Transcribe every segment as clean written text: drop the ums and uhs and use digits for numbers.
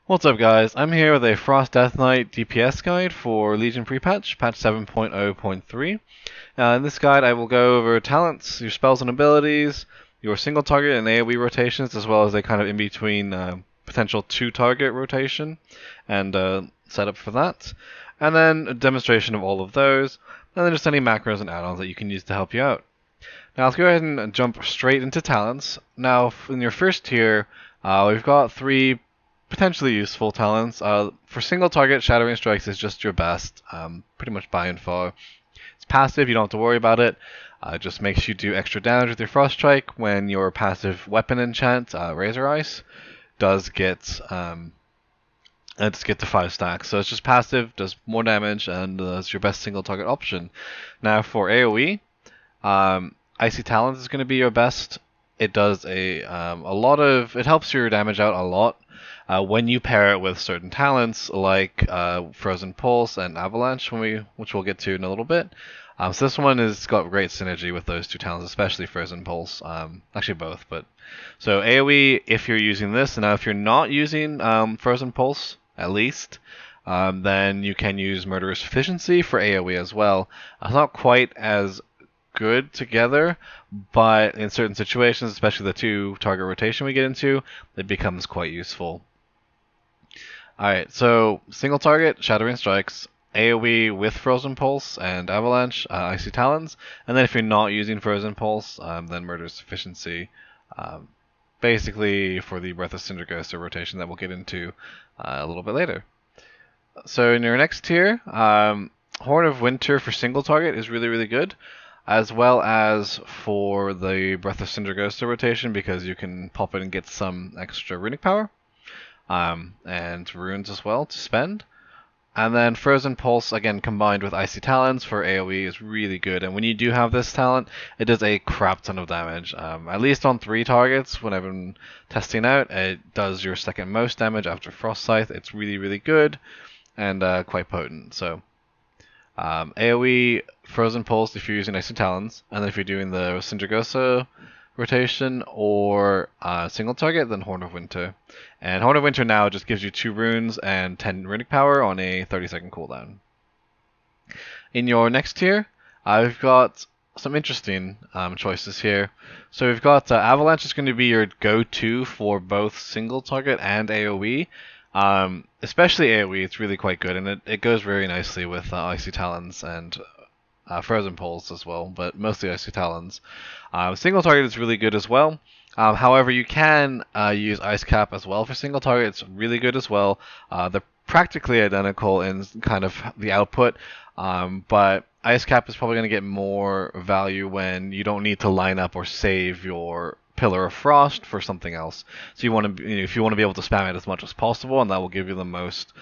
What's up guys, I'm here with a Frost Death Knight DPS guide for Legion pre-patch, patch 7.0.3. In this guide I will go over talents, your spells and abilities, your single target and AoE rotations, as well as a kind of in-between potential two-target rotation and setup for that. And then a demonstration of all of those, and then just any macros and add-ons that you can use to help you out. Now let's go ahead and jump straight into talents. Now in your first tier, we've got three potentially useful talents. For single target, Shattering Strikes is just your best, pretty much by and far. It's passive, you don't have to worry about it. It just makes you do extra damage with your Frost Strike when your passive weapon enchant, Razor Ice, does get to 5 stacks. So it's just passive, does more damage, and it's your best single target option. Now for AoE, Icy Talons is going to be your best. It does it helps your damage out a lot when you pair it with certain talents like Frozen Pulse and Avalanche, which we'll get to in a little bit. So this one has got great synergy with those two talents, especially Frozen Pulse. Actually both, but so AoE if you're using this. And now if you're not using Frozen Pulse, at least, then you can use Murderous Efficiency for AoE as well. It's not quite as good together, but in certain situations, especially the two target rotation we get into, it becomes quite useful. Alright, so single target, Shattering Strikes, AoE with Frozen Pulse and Avalanche, Icy Talons, and then if you're not using Frozen Pulse, then Murderous Efficiency, basically for the Breath of Sindragosa rotation that we'll get into a little bit later. So in your next tier, Horn of Winter for single target is really good, as well as for the Breath of Sindragosa rotation, because you can pop it and get some extra runic power, and runes as well to spend. And then Frozen Pulse, again combined with Icy Talons for AoE, is really good. And when you do have this talent, it does a crap ton of damage. At least on 3 targets, when I've been testing out, it does your second most damage after Frost Scythe. It's really good and quite potent. So AoE Frozen Pulse if you're using Icy Talons, and then if you're doing the Sindragosa rotation or single target, then Horn of Winter. And Horn of Winter now just gives you 2 runes and 10 runic power on a 30-second cooldown. In your next tier, we've got some interesting choices here. So we've got Avalanche is going to be your go-to for both single target and AoE. Especially AoE, it's really quite good, and it goes very nicely with Icy Talons and Frozen Pulse as well, but mostly Icy Talons. Single target is really good as well. However, you can use Ice Cap as well for single target. It's really good as well. They're practically identical in kind of the output, but Ice Cap is probably going to get more value when you don't need to line up or save your Pillar of Frost for something else. So you want to, if you want to be able to spam it as much as possible, and that will give you the most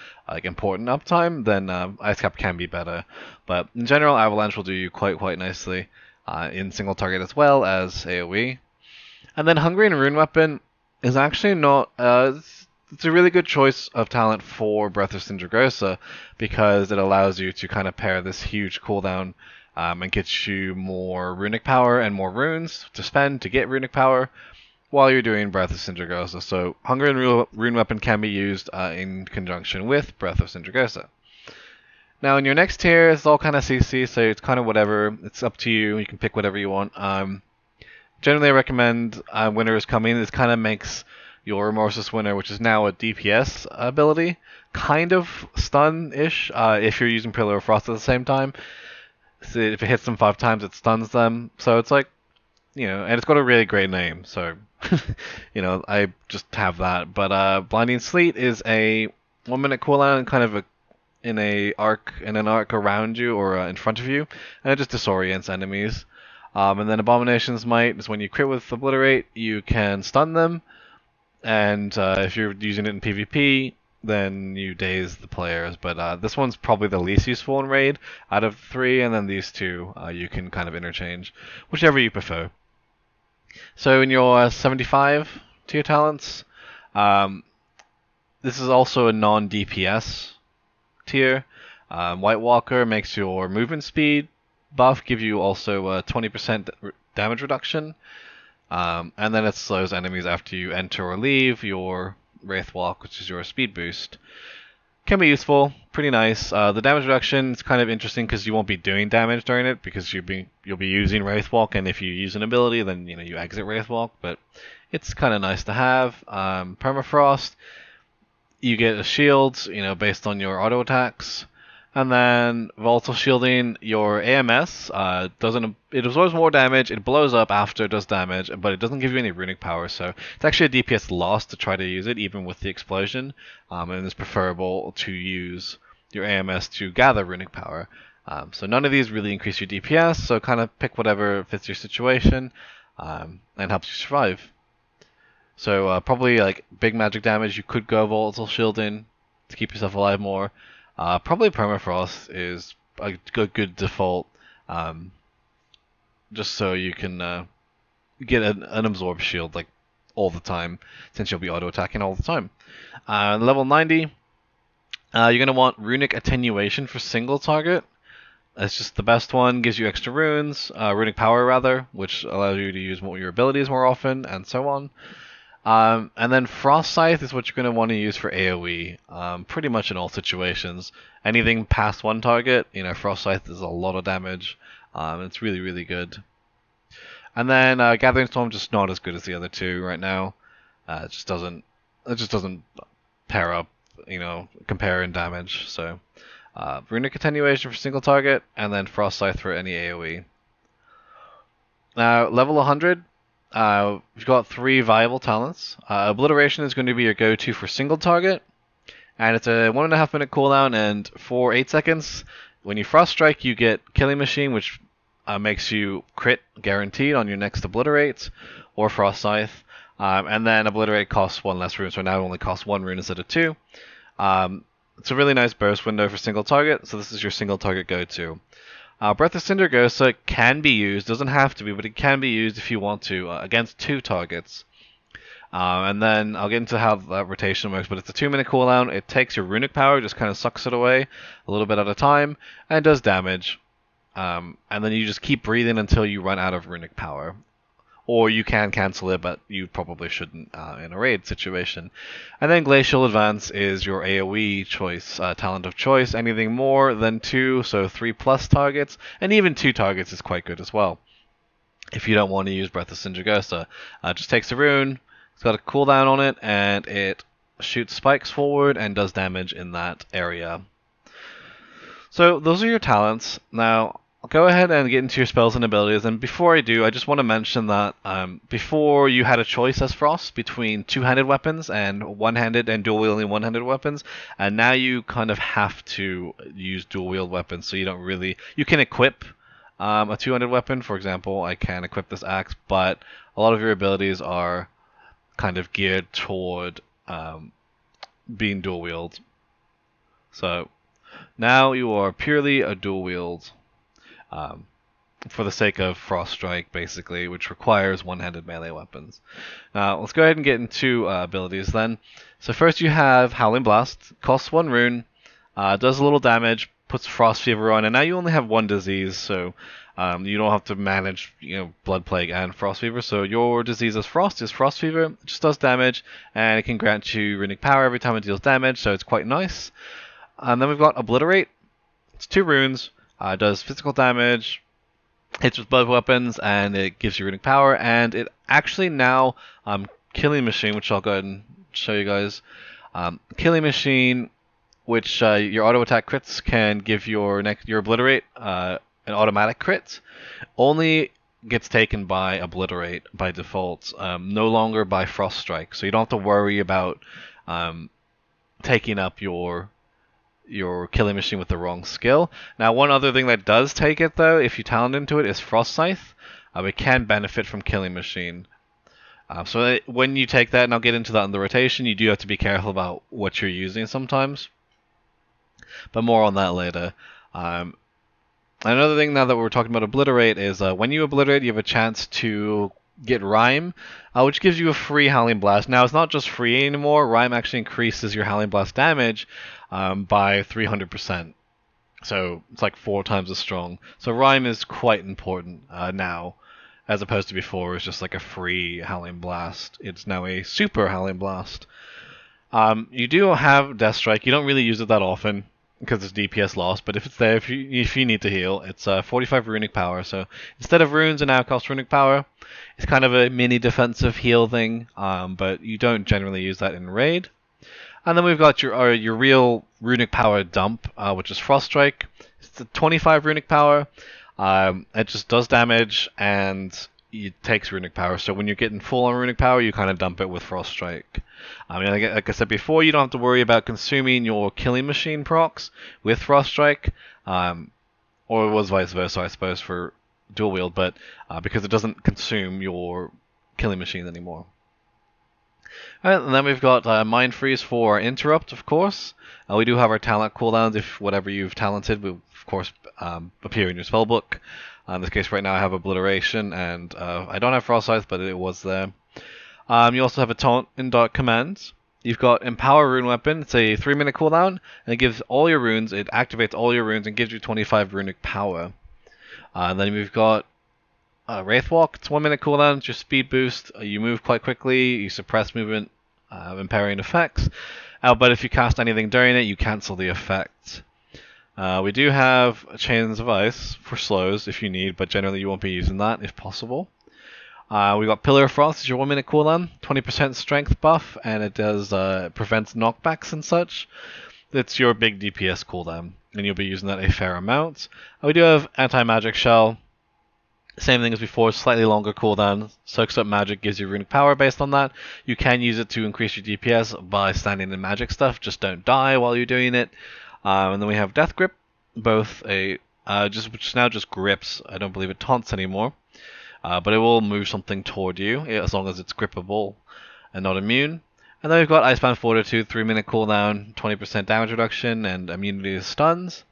important uptime, then Ice Cap can be better. But in general, Avalanche will do you quite nicely in single target as well as AoE. And then Hungry and Rune Weapon is actually not. It's a really good choice of talent for Breath of Sindragosa because it allows you to kind of pair this huge cooldown and gets you more runic power and more runes to spend to get runic power while you're doing Breath of Sindragosa. So Hunger and Rune Weapon can be used in conjunction with Breath of Sindragosa. Now in your next tier, it's all kind of CC, so it's kind of whatever. It's up to you. You can pick whatever you want. Generally, I recommend Winter is Coming. This kind of makes your Remorseless Winter, which is now a DPS ability, kind of stun-ish if you're using Pillar of Frost at the same time. So if it hits them 5 times, it stuns them. So it's like, and it's got a really great name. So, I just have that. But Blinding Sleet is a 1-minute cooldown, kind of in an arc around you or in front of you, and it just disorients enemies. And then Abomination's Might is when you crit with Obliterate, you can stun them. And if you're using it in PvP, then you daze the players. But this one's probably the least useful in Raid out of 3, and then these 2 you can kind of interchange, whichever you prefer. So in your 75 tier talents, this is also a non-DPS tier. White Walker makes your movement speed buff give you also a 20% damage reduction. And then it slows enemies after you enter or leave your Wraith Walk, which is your speed boost. Can be useful, pretty nice. The damage reduction is kind of interesting because you won't be doing damage during it because you'll be using Wraith Walk, and if you use an ability, then you exit Wraith Walk. But it's kind of nice to have. Permafrost, you get a shield, based on your auto attacks. And then Volatile Shielding, your AMS it absorbs more damage, it blows up after it does damage, but it doesn't give you any runic power, so it's actually a DPS loss to try to use it, even with the explosion, and it's preferable to use your AMS to gather runic power. So none of these really increase your DPS, so kind of pick whatever fits your situation, and helps you survive. So probably like big magic damage, you could go Volatile Shielding to keep yourself alive more. Probably Permafrost is a good default, just so you can get an absorb shield like all the time, since you'll be auto attacking all the time. Level 90, you're gonna want Runic Attenuation for single target. That's just the best one. Gives you extra runes, runic power rather, which allows you to use your abilities more often, and so on. And then Frost Scythe is what you're going to want to use for AoE, pretty much in all situations. Anything past one target, Frost Scythe does a lot of damage. It's really, really good. And then Gathering Storm just not as good as the other two right now. It just doesn't pair up, compare in damage. So Runic Attenuation for single target, and then Frost Scythe for any AoE. Now level 100. We've got 3 viable talents. Obliteration is going to be your go-to for single target, and it's a 1.5 minute cooldown, and for 8 seconds, when you Frost Strike, you get Killing Machine, which makes you crit guaranteed on your next Obliterate, or Frost Scythe, and then Obliterate costs 1 less rune, so now it only costs 1 rune instead of 2. It's a really nice burst window for single target, so this is your single target go-to. Breath of Sindragosa can be used, doesn't have to be, but it can be used if you want to, against 2 targets. And then I'll get into how that rotation works, but it's a 2-minute cooldown. It takes your runic power, just kind of sucks it away a little bit at a time, and does damage. And then you just keep breathing until you run out of runic power. Or you can cancel it, but you probably shouldn't in a raid situation. And then Glacial Advance is your AoE choice, talent of choice. Anything more than 2, so 3+ targets, and even 2 targets is quite good as well. If you don't want to use Breath of Sindragosa, just takes a rune, it's got a cooldown on it, and it shoots spikes forward and does damage in that area. So those are your talents. Now, I'll go ahead and get into your spells and abilities, and before I do, I just want to mention that before you had a choice as Frost between two-handed weapons and one-handed and dual-wielding one-handed weapons, and now you kind of have to use dual-wield weapons, so you can equip a two-handed weapon. For example, I can equip this axe, but a lot of your abilities are kind of geared toward being dual-wield. So now you are purely a dual-wield. For the sake of Frost Strike, basically, which requires one-handed melee weapons. Now, let's go ahead and get into abilities then. So first you have Howling Blast, costs 1 rune, does a little damage, puts Frost Fever on, and now you only have 1 disease, so you don't have to manage Blood Plague and Frost Fever, so your disease as Frost is Frost Fever. It just does damage, and it can grant you runic power every time it deals damage, so it's quite nice. And then we've got Obliterate. It's 2 runes. Does physical damage, hits with both weapons, and it gives you runic power. And it actually now, Killing Machine, which I'll go ahead and show you guys. Killing Machine, which your auto attack crits can give your Obliterate an automatic crit, only gets taken by Obliterate by default, no longer by Frost Strike. So you don't have to worry about taking up your Killing Machine with the wrong skill. Now, one other thing that does take it, though, if you talent into it, is Frost Scythe. It can benefit from Killing Machine. So when you take that, and I'll get into that in the rotation, you do have to be careful about what you're using sometimes. But more on that later. Another thing now that we're talking about Obliterate is when you Obliterate, you have a chance to get Rime, which gives you a free Howling Blast. Now, it's not just free anymore. Rime actually increases your Howling Blast damage by 300%. So it's like 4 times as strong. So Rime is quite important now, as opposed to before it was just like a free Howling Blast. It's now a super Howling Blast. You do have Death Strike. You don't really use it that often because it's DPS loss, but if it's there, if you need to heal, it's 45 runic power. So instead of runes, it now costs runic power. It's kind of a mini defensive heal thing, but you don't generally use that in raid. And then we've got your real runic power dump, which is Frost Strike. It's 25 runic power. It just does damage and it takes runic power. So when you're getting full on runic power, you kind of dump it with Frost Strike. I mean, like I said before, you don't have to worry about consuming your killing machine procs with Frost Strike, or it was vice versa, I suppose, for dual wield, but because it doesn't consume your killing machine anymore. Alright, and then we've got Mind Freeze for Interrupt, of course. We do have our talent cooldowns. If whatever you've talented will, of course, appear in your spellbook. In this case, right now I have Obliteration, and I don't have Frost Scythe, but it was there. You also have a Taunt in Dark Commands. You've got Empower Rune Weapon. It's a 3-minute cooldown, and it gives all your runes, it activates all your runes and gives you 25 runic power. And then we've got Wraithwalk. It's 1-minute cooldown, it's your speed boost. You move quite quickly, you suppress movement, impairing effects. But if you cast anything during it, you cancel the effect. We do have Chains of Ice for slows if you need, but generally you won't be using that if possible. We got Pillar of Frost, it's your 1-minute cooldown, 20% strength buff, and it does prevents knockbacks and such. It's your big DPS cooldown, and you'll be using that a fair amount. We do have Anti-Magic Shell. Same thing as before, slightly longer cooldown. Soaks up magic, gives you runic power based on that. You can use it to increase your DPS by standing in magic stuff. Just don't die while you're doing it. And then we have Death Grip, both which now just grips. I don't believe it taunts anymore. But it will move something toward you as long as it's grippable and not immune. And then we've got Icebound Fortitude, 3-minute cooldown, 20% damage reduction, and immunity to stuns.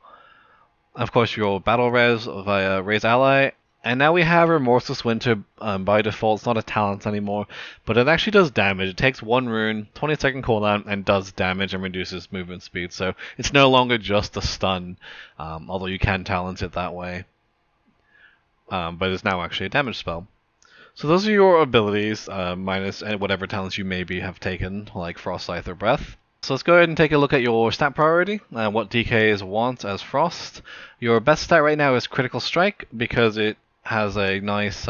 Of course, your battle res via Raise Ally. And now we have Remorseless Winter by default. It's not a talent anymore, but it actually does damage. It takes 1 rune, 20-second cooldown, and does damage and reduces movement speed. So it's no longer just a stun, although you can talent it that way. But it's now actually a damage spell. So those are your abilities, minus whatever talents you maybe have taken, like Frost Scythe or Breath. So let's go ahead and take a look at your stat priority and what DKs want as Frost. Your best stat right now is Critical Strike because it has a nice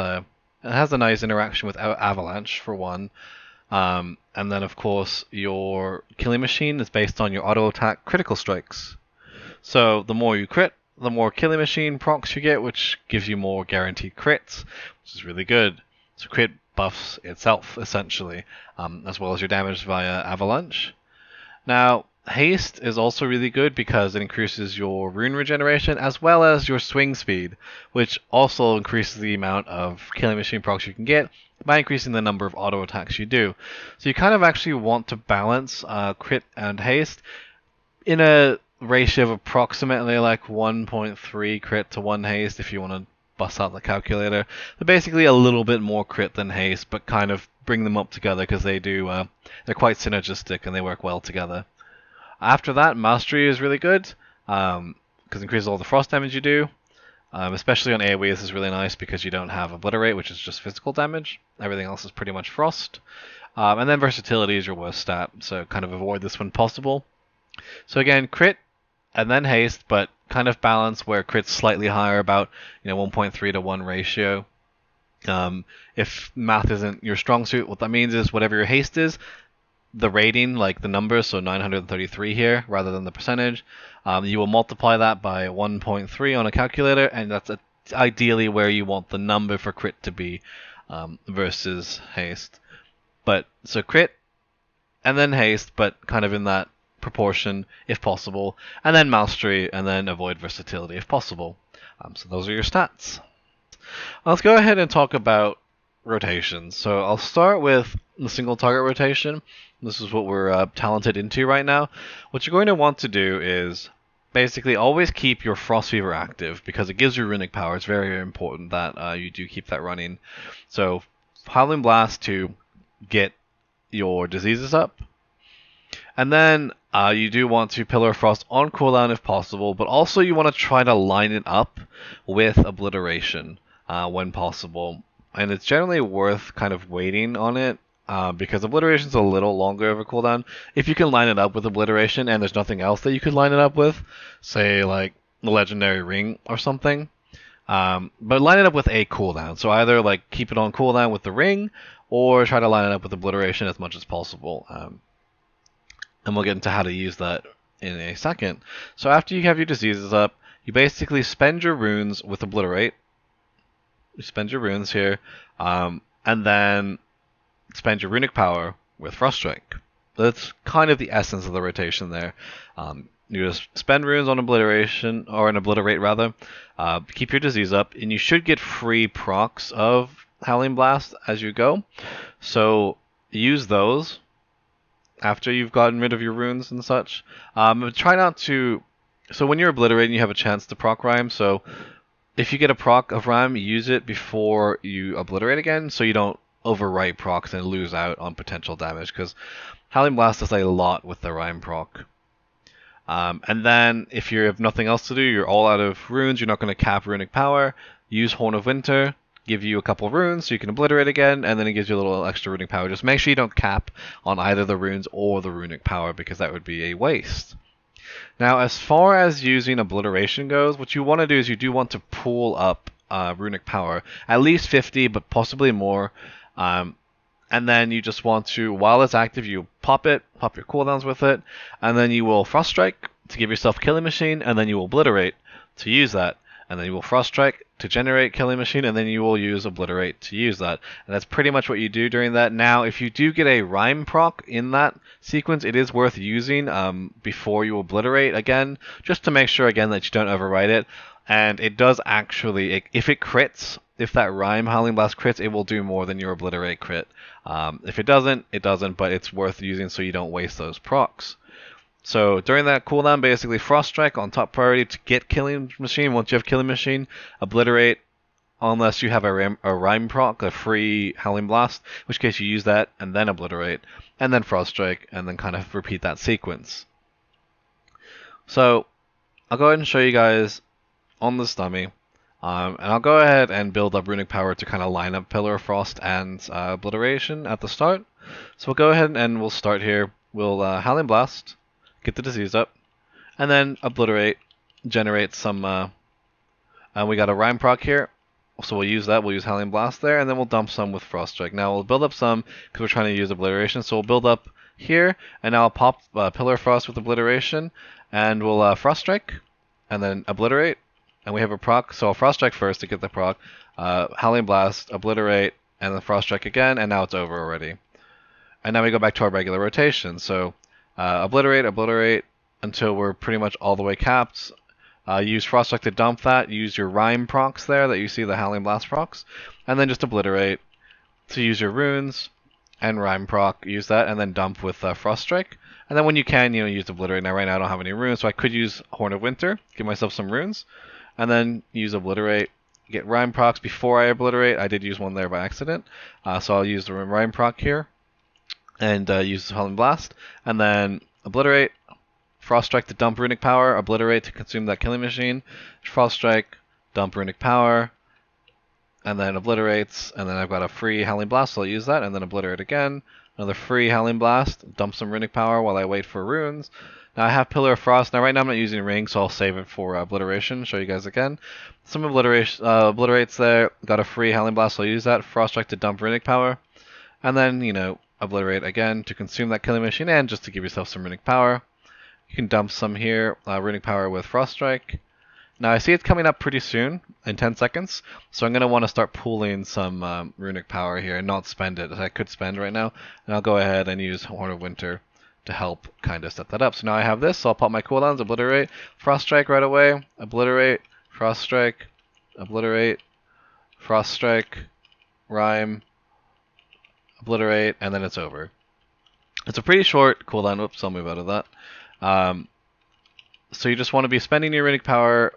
interaction with Avalanche for one, and then of course your killing machine is based on your auto attack critical strikes. So the more you crit, the more killing machine procs you get, which gives you more guaranteed crits, which is really good. So crit buffs itself essentially, as well as your damage via Avalanche. Now, Haste is also really good because it increases your rune regeneration as well as your swing speed, which also increases the amount of killing machine procs you can get by increasing the number of auto attacks you do. So you kind of actually want to balance crit and haste in a ratio of approximately like 1.3 crit to 1 haste if you want to bust out the calculator. They're basically a little bit more crit than haste, but kind of bring them up together because they're quite synergistic and they work well together. After that, Mastery is really good, because it increases all the frost damage you do. Especially on AoE, this is really nice because you don't have Obliterate, which is just physical damage. Everything else is pretty much frost. And then Versatility is your worst stat, so kind of avoid this when possible. So again, crit and then haste, but kind of balance where crit's slightly higher, about 1.3 to 1 ratio. If math isn't your strong suit, what that means is whatever your haste is, the rating, like the numbers, so 933 here, rather than the percentage, you will multiply that by 1.3 on a calculator, and that's ideally where you want the number for crit to be versus haste. But so crit and then haste, but kind of in that proportion if possible, and then Mastery, and then avoid Versatility if possible. So those are your stats. Let's go ahead and talk about rotations. So I'll start with the single target rotation. This is what we're talented into right now. What you're going to want to do is basically always keep your Frost Fever active because it gives you runic power. It's very, very important that you do keep that running. So Howling Blast to get your diseases up. And then you do want to Pillar of Frost on cooldown if possible, but also you want to try to line it up with Obliteration when possible. And it's generally worth kind of waiting on it because Obliteration is a little longer of a cooldown. If you can line it up with Obliteration and there's nothing else that you could line it up with, say like the Legendary Ring or something, but line it up with a cooldown. So either like keep it on cooldown with the ring, or try to line it up with Obliteration as much as possible. And we'll get into how to use that in a second. So after you have your diseases up, you basically spend your runes with Obliterate. You spend your runes here, and then spend your runic power with Frost Strike. That's kind of the essence of the rotation there. You just spend runes on Obliteration, or an Obliterate rather, keep your disease up, and you should get free procs of Howling Blast as you go. So use those after you've gotten rid of your runes and such. Try not to... So when you're Obliterating, you have a chance to proc Rime, so if you get a proc of Rime, use it before you Obliterate again, so you don't overwrite procs and lose out on potential damage, because Howling Blast does a lot with the Rime proc. And then, if you have nothing else to do, you're all out of runes, you're not going to cap runic power, use Horn of Winter, give you a couple runes so you can Obliterate again, and then it gives you a little extra runic power. Just make sure you don't cap on either the runes or the runic power, because that would be a waste. Now, as far as using Obliteration goes, what you want to do is you do want to pool up runic power, at least 50, but possibly more. And then you just want to, while it's active, you pop your cooldowns with it, and then you will Frost Strike to give yourself Killing Machine, and then you will Obliterate to use that, and then you will Frost Strike to generate Killing Machine, and then you will use Obliterate to use that. And that's pretty much what you do during that. Now, if you do get a Rime proc in that sequence, it is worth using before you Obliterate again, just to make sure again that you don't overwrite it. And it does actually, if it crits, if that Rime Howling Blast crits, it will do more than your Obliterate crit. If it doesn't, it doesn't, but it's worth using so you don't waste those procs. So during that cooldown, basically Frost Strike on top priority to get Killing Machine. Once you have Killing Machine, Obliterate unless you have a Rime proc, a free Howling Blast, in which case you use that and then Obliterate, and then Frost Strike, and then kind of repeat that sequence. So I'll go ahead and show you guys on this dummy. And I'll go ahead and build up runic power to kind of line up Pillar of Frost and Obliteration at the start. So we'll go ahead and we'll start here. We'll Howling Blast, get the disease up, and then Obliterate, generate some... and we got a Rime proc here, so we'll use that. We'll use Howling Blast there, and then we'll dump some with Frost Strike. Now we'll build up some because we're trying to use Obliteration, so we'll build up here, and now I'll pop Pillar of Frost with Obliteration, and we'll Frost Strike, and then Obliterate. And we have a proc, so I'll Frost Strike first to get the proc, Howling Blast, Obliterate, and then Frost Strike again, and now it's over already. And now we go back to our regular rotation. So Obliterate, Obliterate, until we're pretty much all the way capped. Use Frost Strike to dump that, use your Rime procs there that you see the Howling Blast procs, and then just Obliterate to use your runes, and Rime proc, use that, and then dump with Frost Strike. And then when you can, use Obliterate. Now right now I don't have any runes, so I could use Horn of Winter, give myself some runes. And then use Obliterate, get Rime procs before I Obliterate. I did use one there by accident, so I'll use the Rime proc here, and use Howling Blast, and then Obliterate, Frost Strike to dump runic power, Obliterate to consume that Killing Machine, Frost Strike, dump runic power, and then Obliterates, and then I've got a free Howling Blast, so I'll use that, and then Obliterate again, another free Howling Blast, dump some runic power while I wait for runes. Now I have Pillar of Frost. Now right now I'm not using Ring, so I'll save it for Obliteration. Show you guys again. Some Obliterates there. Got a free Howling Blast, so I'll use that. Frost Strike to dump runic power. And then, Obliterate again to consume that Killing Machine and just to give yourself some runic power. You can dump some here, runic power with Frost Strike. Now I see it's coming up pretty soon, in 10 seconds, so I'm going to want to start pooling some runic power here and not spend it, as I could spend right now. And I'll go ahead and use Horn of Winter to help kind of set that up. So now I have this, so I'll pop my cooldowns, Obliterate, Frost Strike right away, Obliterate, Frost Strike, Obliterate, Frost Strike, Rime, Obliterate, and then it's over. It's a pretty short cooldown. Oops, I'll move out of that. So you just want to be spending your runic power,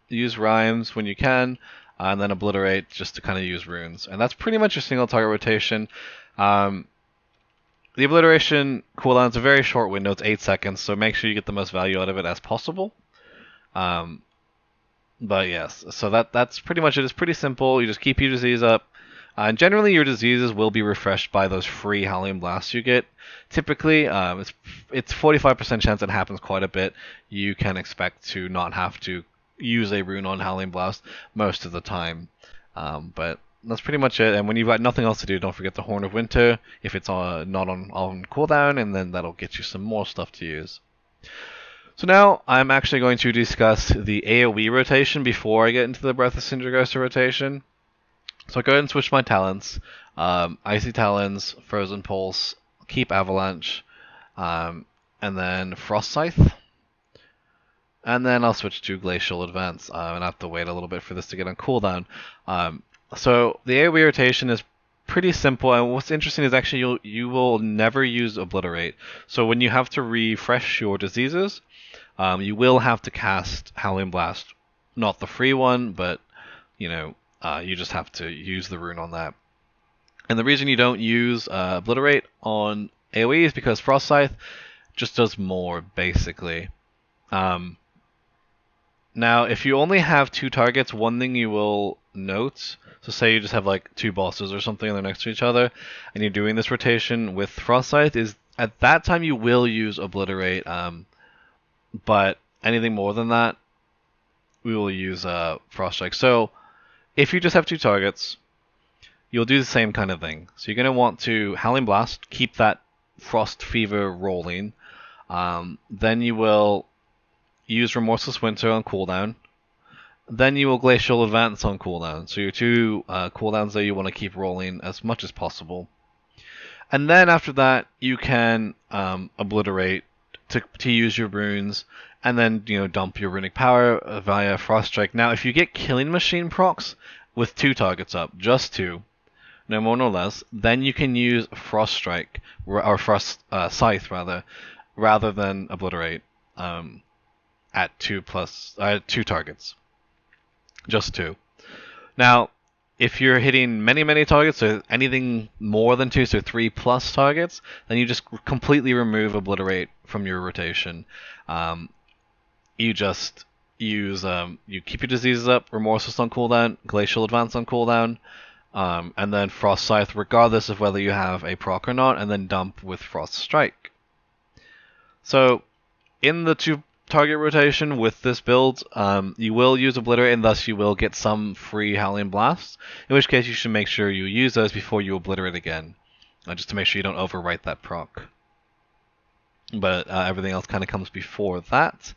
use Rhymes when you can, and then Obliterate just to kind of use runes. And that's pretty much your single target rotation. The Obliteration cooldown is a very short window, it's 8 seconds, so make sure you get the most value out of it as possible. But yes, so that's pretty much it. It's pretty simple. You just keep your disease up, And generally, your diseases will be refreshed by those free Howling Blasts you get. Typically, it's 45% chance it happens quite a bit. You can expect to not have to use a rune on Howling Blast most of the time. But that's pretty much it. And when you've got nothing else to do, don't forget the Horn of Winter if it's not on cooldown, and then that'll get you some more stuff to use. So now I'm actually going to discuss the AoE rotation before I get into the Breath of Sindragosa rotation. So I'll go ahead and switch my talents. Icy Talons, Frozen Pulse, Keep Avalanche, and then Frost Scythe. And then I'll switch to Glacial Advance, and I have to wait a little bit for this to get on cooldown. So the AoE rotation is pretty simple, and what's interesting is actually you will never use Obliterate. So when you have to refresh your diseases, you will have to cast Howling Blast. Not the free one, but you just have to use the rune on that. And the reason you don't use Obliterate on AoE is because Frost Scythe just does more, basically. Now, if you only have 2 targets, one thing you will note, so say you just have like 2 bosses or something and they're next to each other, and you're doing this rotation with Frost Scythe, is at that time you will use Obliterate, but anything more than that, we will use Frost Strike. So, if you just have 2 targets, you'll do the same kind of thing. So you're going to want to Howling Blast, keep that Frost Fever rolling, then you will use Remorseless Winter on cooldown. Then you will Glacial Advance on cooldown. So your 2 cooldowns there you want to keep rolling as much as possible. And then after that, you can Obliterate to use your runes, and then dump your runic power via Frost Strike. Now, if you get Killing Machine procs with 2 targets up, just 2, no more no less, then you can use Frost Strike or Frost Scythe rather than Obliterate. At 2 targets. Just 2. Now, if you're hitting many targets, so anything more than 2, so 3+ targets, then you just completely remove Obliterate from your rotation. You just use, you keep your diseases up, Remorseless on cooldown, Glacial Advance on cooldown, and then Frost Scythe regardless of whether you have a proc or not, and then dump with Frost Strike. So, in the 2 target rotation with this build, you will use Obliterate, and thus you will get some free Howling Blasts, in which case you should make sure you use those before you Obliterate again, just to make sure you don't overwrite that proc. But everything else kind of comes before that.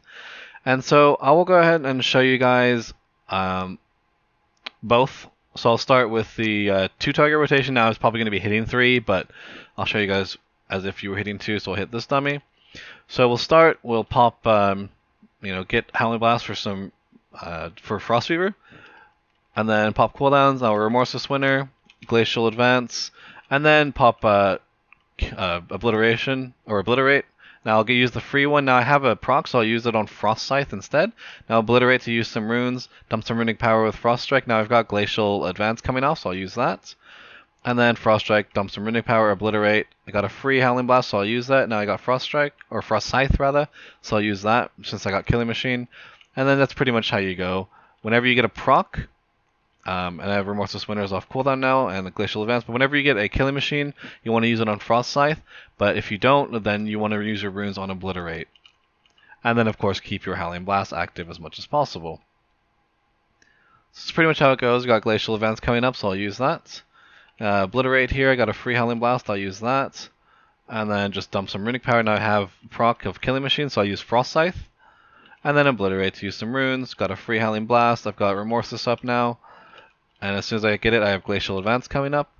And so I will go ahead and show you guys both. So I'll start with the 2 target rotation. Now it's probably going to be hitting 3, but I'll show you guys as if you were hitting 2, so I'll hit this dummy. So we'll pop, get Howling Blast for Frost Fever, and then pop cooldowns. Now Remorseless Winter, Glacial Advance, and then pop Obliterate. Now I'll use the free one. Now I have a proc, so I'll use it on Frost Scythe instead. Now Obliterate to use some runes, dump some runic power with Frost Strike. Now I've got Glacial Advance coming off, so I'll use that. And then Frost Strike, dump some runic power, Obliterate. I got a free Howling Blast, so I'll use that. Now I got Frost Strike, or Frost Scythe rather, so I'll use that since I got Killing Machine. And then that's pretty much how you go. Whenever you get a proc, and I have Remorseless Winter is off cooldown now, and the Glacial Advance, but whenever you get a Killing Machine, you want to use it on Frost Scythe, but if you don't, then you want to use your runes on Obliterate. And then of course keep your Howling Blast active as much as possible. So that's pretty much how it goes. We got Glacial Advance coming up, so I'll use that. Obliterate here, I got a free Howling Blast, I'll use that. And then just dump some runic power. Now I have proc of Killing Machine, so I'll use Frost Scythe. And then Obliterate to use some runes. Got a free Howling Blast, I've got Remorseless up now. And as soon as I get it, I have Glacial Advance coming up.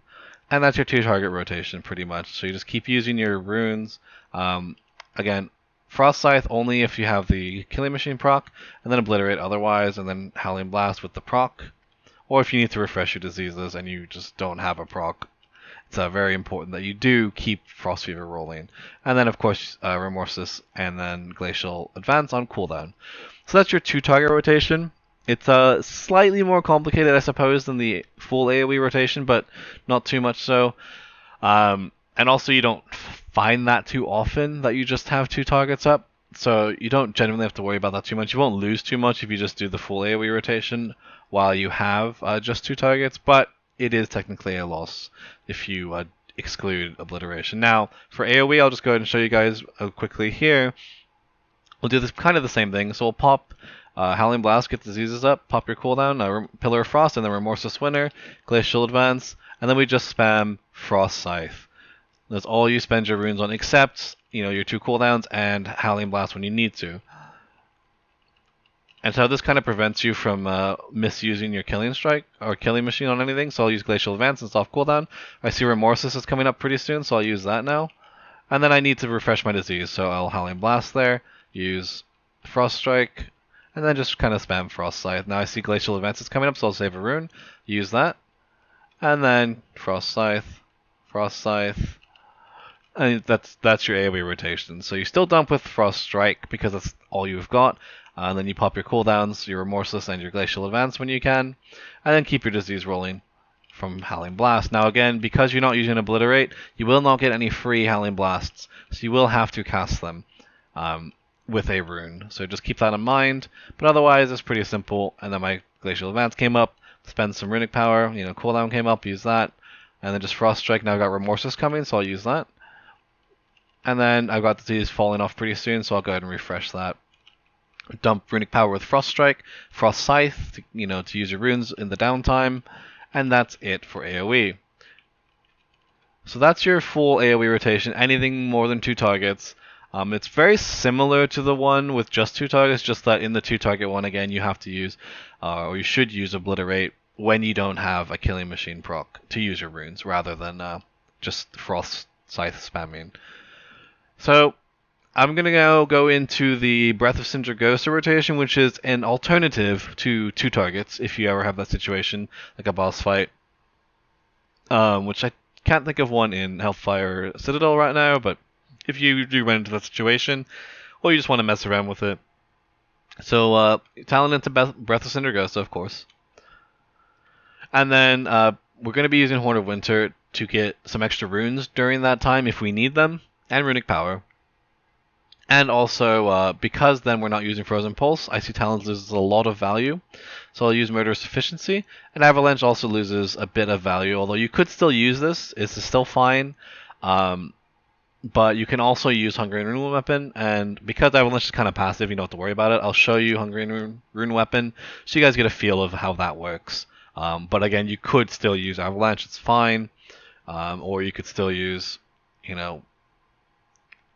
And that's your 2 target rotation pretty much. So you just keep using your runes. Again, Frost Scythe only if you have the Killing Machine proc, and then Obliterate otherwise, and then Howling Blast with the proc. Or if you need to refresh your diseases and you just don't have a proc, it's very important that you do keep Frost Fever rolling. And then of course Remorseless and then Glacial Advance on cooldown. So that's your 2 target rotation. It's slightly more complicated, I suppose, than the full AoE rotation, but not too much so. And also you don't find that too often that you just have 2 targets up. So you don't genuinely have to worry about that too much. You won't lose too much if you just do the full AoE rotation while you have just 2 targets. But it is technically a loss if you exclude obliteration. Now, for AoE, I'll just go ahead and show you guys quickly here. We'll do this kind of the same thing. So we'll pop Howling Blast, get diseases up, pop your cooldown, Pillar of Frost, and then Remorseless Winter, Glacial Advance, and then we just spam Frost Scythe. That's all you spend your runes on, except your 2 cooldowns and Howling Blast when you need to. And so this kind of prevents you from misusing your Killing Strike or Killing Machine on anything, so I'll use Glacial Advance and soft cooldown. I see Remorseless is coming up pretty soon, so I'll use that now. And then I need to refresh my disease, so I'll Howling Blast there, use Frost Strike, and then just kind of spam Frost Scythe. Now I see Glacial Advance is coming up, so I'll save a rune, use that, and then Frost Scythe, and that's your AoE rotation. So you still dump with Frost Strike because that's all you've got. And then you pop your cooldowns, your Remorseless, and your Glacial Advance when you can. And then keep your disease rolling from Howling Blast. Now again, because you're not using Obliterate, you will not get any free Howling Blasts. So you will have to cast them with a rune. So just keep that in mind. But otherwise, it's pretty simple. And then my Glacial Advance came up. Spend some Runic Power. Cooldown came up, use that. And then just Frost Strike. Now I've got Remorseless coming, so I'll use that. And then I've got disease falling off pretty soon, so I'll go ahead and refresh that. Dump Runic Power with Frost Strike, Frost Scythe, to use your runes in the downtime, and that's it for AoE. So that's your full AoE rotation. Anything more than 2 targets. It's very similar to the one with just 2 targets, just that in the 2 target one, again, you have to use, or you should use Obliterate when you don't have a Killing Machine proc to use your runes, rather than just Frost Scythe spamming. So I'm going to go into the Breath of Sindragosa rotation, which is an alternative to 2 targets, if you ever have that situation, like a boss fight. Which I can't think of one in Hellfire Citadel right now, but if you do run into that situation, or you just want to mess around with it. So, talent into Breath of Sindragosa, of course. And then, we're going to be using Horn of Winter to get some extra runes during that time if we need them, and Runic Power. And also, because then we're not using Frozen Pulse, Icy Talons loses a lot of value. So I'll use Murderous Efficiency. And Avalanche also loses a bit of value, although you could still use this. It's still fine. But you can also use Hungry Rune Weapon. And because Avalanche is kind of passive, you don't have to worry about it. I'll show you Hungry Rune Weapon so you guys get a feel of how that works. But again, you could still use Avalanche. It's fine. Or you could still use,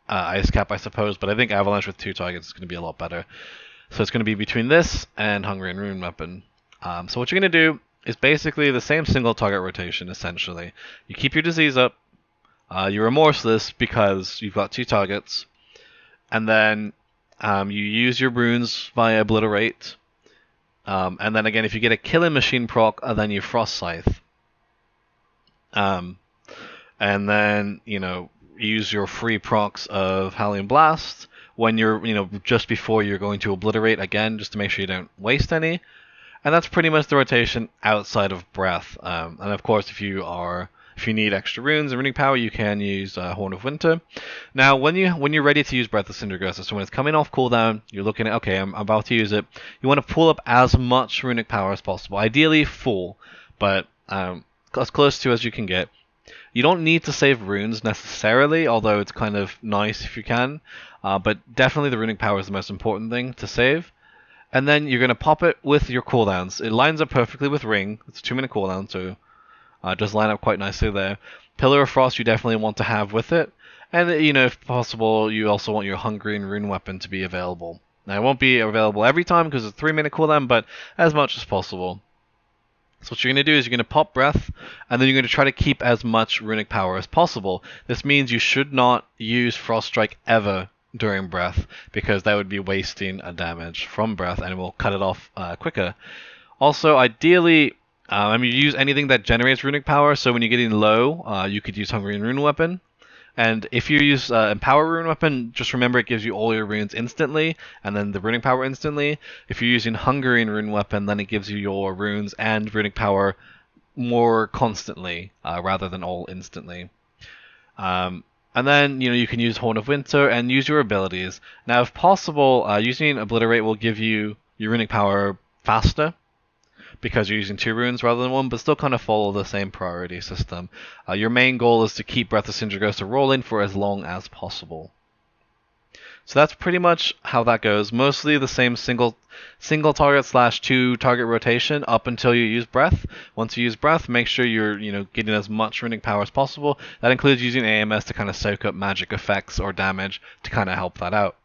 Ice Cap, I suppose, but I think Avalanche with 2 targets is going to be a lot better. So it's going to be between this and Hungry and Rune Weapon. So what you're going to do is basically the same single target rotation, essentially. You keep your disease up, you're remorseless because you've got 2 targets, and then you use your runes via Obliterate, and then again, if you get a Killing Machine proc, then you Frost Scythe. And then, use your free procs of Howling Blast when you're, just before you're going to Obliterate again, just to make sure you don't waste any. And that's pretty much the rotation outside of Breath. And of course, if you need extra runes and Runic Power, you can use Horn of Winter. Now, when you're ready to use Breath of Sindragosa, so when it's coming off cooldown, you're looking at, okay, I'm about to use it. You want to pull up as much Runic Power as possible, ideally full, but as close to as you can get. You don't need to save runes necessarily, although it's kind of nice if you can. But definitely the Runic Power is the most important thing to save. And then you're going to pop it with your cooldowns. It lines up perfectly with Ring. It's a 2-minute cooldown, so it does line up quite nicely there. Pillar of Frost you definitely want to have with it. And, if possible, you also want your Hungry and Rune Weapon to be available. Now, it won't be available every time because it's a 3-minute cooldown, but as much as possible. So what you're going to do is you're going to pop Breath, and then you're going to try to keep as much Runic Power as possible. This means you should not use Frost Strike ever during Breath, because that would be wasting a damage from Breath, and it will cut it off quicker. Also, ideally, you use anything that generates Runic Power, so when you're getting low, you could use Hungry and Rune Weapon. And if you use Empower Rune Weapon, just remember it gives you all your runes instantly, and then the Runic Power instantly. If you're using Hungry and Rune Weapon, then it gives you your runes and Runic Power more constantly, rather than all instantly. And then, you can use Horn of Winter and use your abilities. Now, if possible, using Obliterate will give you your Runic Power faster. because you're using 2 runes rather than 1, but still kind of follow the same priority system. Your main goal is to keep Breath of Sindragosa rolling for as long as possible. So that's pretty much how that goes. Mostly the same single target / 2 target rotation up until you use breath. Once you use breath, make sure you're getting as much runic power as possible. That includes using AMS to kind of soak up magic effects or damage to kind of help that out.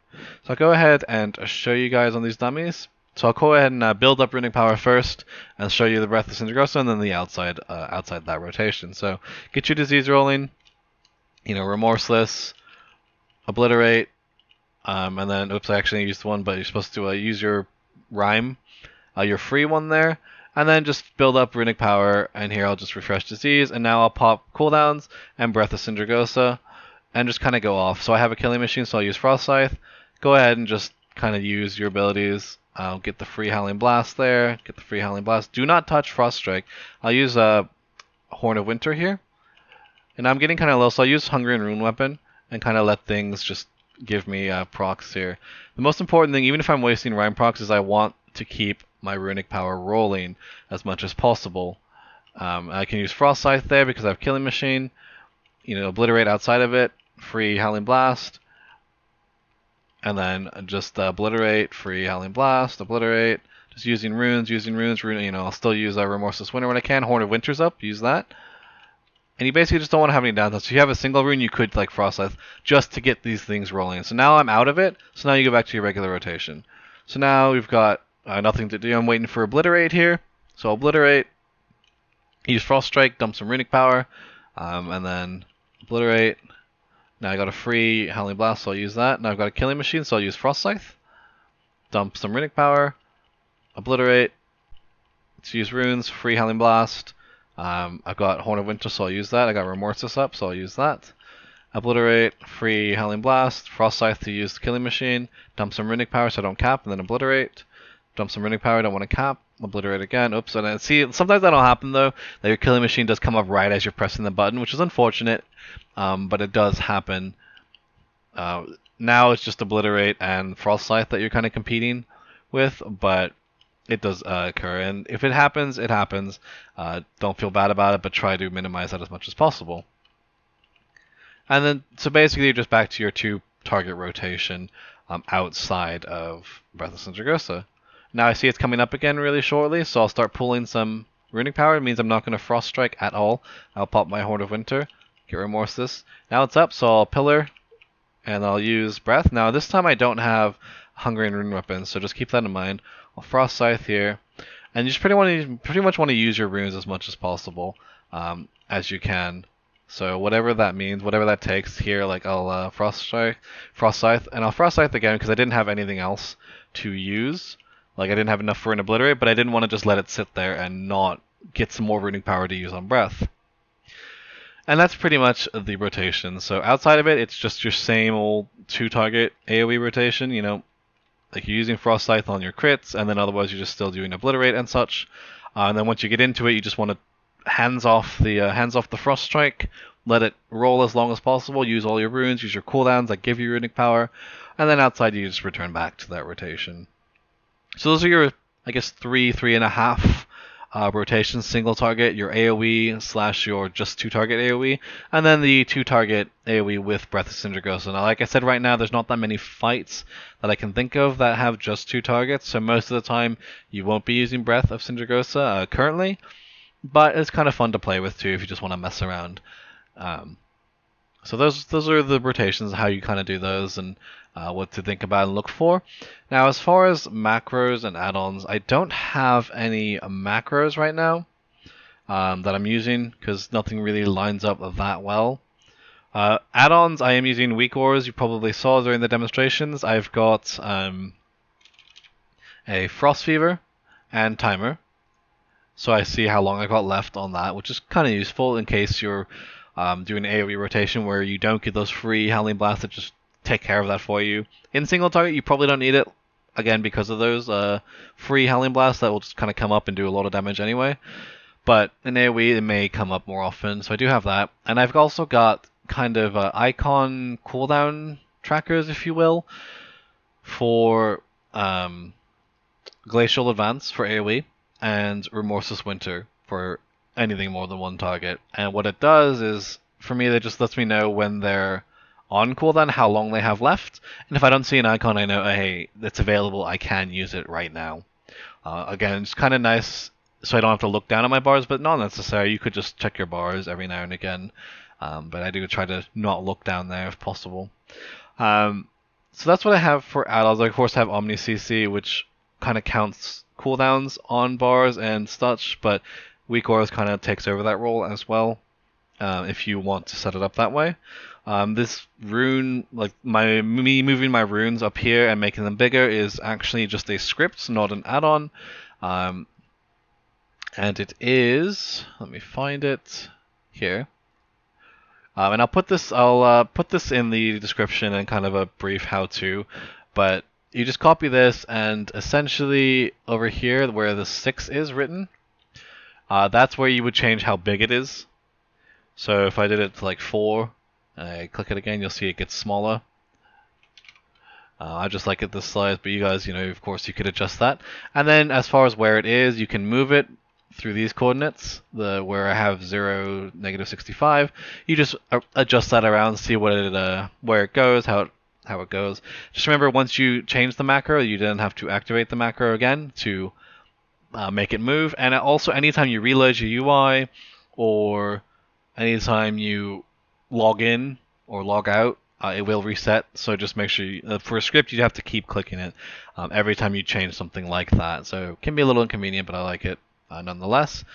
So I'll go ahead and show you guys on these dummies. So I'll go ahead and build up runic power first and show you the Breath of Sindragosa and then the outside that rotation. So get your disease rolling, remorseless, obliterate. And then, oops, I actually used one, but you're supposed to use your rhyme, your free one there, and then just build up runic power. And here I'll just refresh disease, and now I'll pop cooldowns and Breath of Sindragosa, and just kind of go off. So I have a killing machine, so I'll use Frost Scythe. Go ahead and just kind of use your abilities. I'll get the free Howling Blast there. Get the free Howling Blast. Do not touch Frost Strike. I'll use Horn of Winter here, and I'm getting kind of low, so I'll use Hungry and Rune Weapon and kind of let things just give me procs here. The most important thing, even if I'm wasting Rhyme procs, is I want to keep my runic power rolling as much as possible. I can use Frost Scythe there because I have Killing Machine. Obliterate outside of it, free Howling Blast, and then just obliterate, free Howling Blast, obliterate. Just using runes. Rune, I'll still use Remorseless Winter when I can. Horn of Winter's up, use that. And you basically just don't want to have any downtime. So if you have a single rune, you could like Frost Scythe just to get these things rolling. So now I'm out of it. So now you go back to your regular rotation. So now we've got nothing to do. I'm waiting for Obliterate here. So Obliterate, use Frost Strike, dump some runic power, and then Obliterate. Now I got a free Howling Blast, so I'll use that. Now I've got a Killing Machine, so I'll use Frost Scythe, dump some runic power, Obliterate. Let's use runes, free Howling Blast. I've got Horn of Winter, so I'll use that. I got Remorseless up, so I'll use that. Obliterate, free Howling Blast, Frost Scythe to use the Killing Machine, dump some runic power so I don't cap, and then Obliterate. Dump some runic power, don't want to cap, Obliterate again. Oops, and then see, sometimes that'll happen though, that your Killing Machine does come up right as you're pressing the button, which is unfortunate, but it does happen. Now it's just Obliterate and Frost Scythe that you're kind of competing with, but it does occur, and if it happens, it happens. Don't feel bad about it, but try to minimize that as much as possible. And then, so basically, you're just back to your 2 target rotation outside of Breath of Sindragosa. Now I see it's coming up again really shortly, so I'll start pulling some runic power. It means I'm not going to Frost Strike at all. I'll pop my Horn of Winter, get Remorseless. Now it's up, so I'll Pillar, and I'll use Breath. Now this time I don't have Hungry and Rune Weapons, so just keep that in mind. I'll Frost Scythe here, and you just pretty much want to use your runes as much as possible as you can. So whatever that means, whatever that takes here, like I'll Frost Scythe, and I'll Frost Scythe again because I didn't have anything else to use. Like I didn't have enough for an Obliterate, but I didn't want to just let it sit there and not get some more runic power to use on Breath. And that's pretty much the rotation. So outside of it, it's just your same old 2 target AoE rotation, like you're using Frost Scythe on your crits, and then otherwise you're just still doing Obliterate and such. And then once you get into it, you just want to hands off the Frost Strike, let it roll as long as possible, use all your runes, use your cooldowns that give you runic power, and then outside you just return back to that rotation. So those are your, I guess, 3.5 rotations, single target, your AoE / your just 2 target AoE, and then the 2 target AoE with Breath of Sindragosa. Now, like I said, right now there's not that many fights that I can think of that have just 2 targets, so most of the time you won't be using Breath of Sindragosa currently, but it's kind of fun to play with too if you just want to mess around. So those are the rotations, how you kind of do those, and what to think about and look for. Now, as far as macros and add-ons, I don't have any macros right now that I'm using because nothing really lines up that well. Add-ons, I am using Weak Ores. You probably saw during the demonstrations. I've got a Frost Fever and Timer. So I see how long I got left on that, which is kind of useful in case you're doing AoE rotation where you don't get those free Howling Blasts that just take care of that for you. In single target, you probably don't need it, again, because of those free Howling Blasts that will just kind of come up and do a lot of damage anyway. But in AoE, it may come up more often, so I do have that. And I've also got kind of icon cooldown trackers, if you will, for Glacial Advance for AoE. and Remorseless Winter for anything more than one target. And what it does is, for me, it just lets me know when they're on cooldown, how long they have left. And if I don't see an icon, I know, hey, it's available, I can use it right now. Again, it's kind of nice so I don't have to look down at my bars, but not necessary. You could just check your bars every now and again. But I do try to not look down there if possible. So that's what I have for add-ons. I of course have Omni CC, which kind of counts cooldowns on bars and such, but Weak Auras kind of takes over that role as well, if you want to set it up that way. This rune, like me moving my runes up here and making them bigger, is actually just a script, not an add-on. And it is, let me find it here. And I'll put this in the description and kind of a brief how-to, but you just copy this, and essentially over here where the 6 is written, that's where you would change how big it is. So if I did it to like 4, and I click it again, you'll see it gets smaller. I just like it this size, but you guys, of course you could adjust that. And then as far as where it is, you can move it through these coordinates, where I have 0, -65. You just adjust that around, see where it goes, how it goes. Just remember, once you change the macro, you then have to activate the macro again to make it move. And also, anytime you reload your UI, or anytime you log in or log out, it will reset. So just make sure for a script, you have to keep clicking it every time you change something like that. So it can be a little inconvenient, but I like it nonetheless.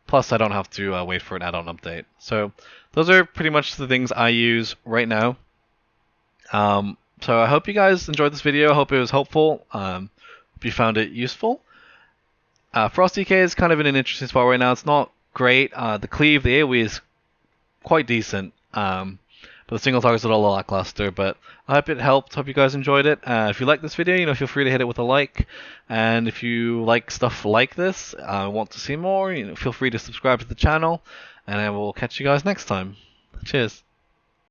Plus, I don't have to wait for an add-on update. So those are pretty much the things I use right now. So I hope you guys enjoyed this video. I hope it was helpful. Hope you found it useful. Frost DK is kind of in an interesting spot right now. It's not great. The cleave, the AoE is quite decent. But the single target's a little lackluster, but I hope it helped. Hope you guys enjoyed it. If you like this video, feel free to hit it with a like. And if you like stuff like this, want to see more, feel free to subscribe to the channel. And I will catch you guys next time. Cheers.